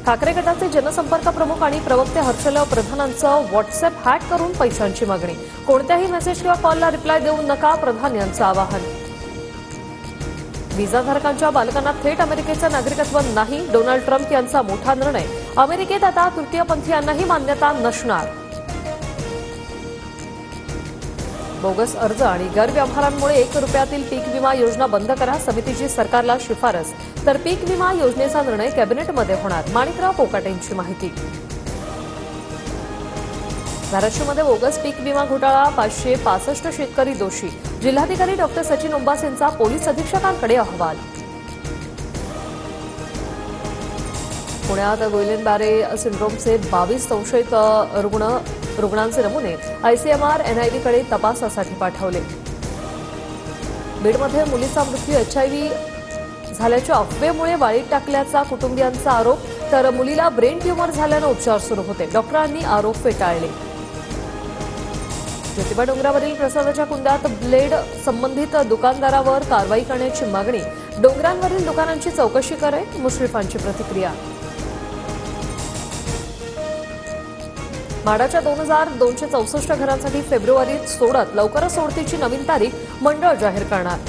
ठाकरे गटाचे जनसंपर्क प्रमुख आणि प्रवक्ते हर्षल प्रधानांचं व्हॉट्सअॅप हॅक करून पैशांची मागणी। कोणत्याही मेसेज किंवा कॉलला रिप्लाय देऊ नका, प्रधान यांचं आवाहन। व्हिसाधारकांच्या बालकांना थेट अमेरिकेचं नागरिकत्व नाही, डोनाल्ड ट्रम्प यांचा मोठा निर्णय। अमेरिकेत आता तृतीयपंथीयांनाही मान्यता नसणार। बोगस अर्ज आणि गैरव्यवहारांमुळे 1 रुपयातील पीक विमा योजना बंद करा, समितीची सरकारला शिफारस। तर पीक विमा योजनेचा निर्णय कॅबिनेटमध्ये होणार, माणिकराव पोकाटेंची माहिती। धाराशिवमध्ये बोगस पीक विमा घोटाळा, 565 शेतकरी दोषी। जिल्हाधिकारी डॉ. सचिन ओंबास यांचा पोलीस अधीक्षकांकडे अहवाल। पुण्यात गुइलेन-बॅरे सिंड्रोमचे 22 संशयित रुग्णांचे नमुने आयसीएमआर एनआयव्हीकडे तपासासाठी पाठवले। बीडमध्ये मुलीचा मृत्यू एचआयव्ही झाल्याच्या अफवेमुळे वाळीत टाकल्याचा कुटुंबियांचा आरोप, तर मुलीला ब्रेन ट्यूमर झाल्यानं उपचार सुरू होते, डॉक्टरांनी आरोप फेटाळले। ज्योतिबा डोंगरावरील प्रसादाच्या कुंडात ब्लेड, संबंधित दुकानदारावर कारवाई करण्याची मागणी। डोंगरांवरील दुकानांची चौकशी करे, मुश्रीफांची प्रतिक्रिया। माडाच्या 2264 घरांसाठी फेब्रुवारीत सोडत लवकरच सोडतीची नवीन तारीख मंडळ जाहीर करणार।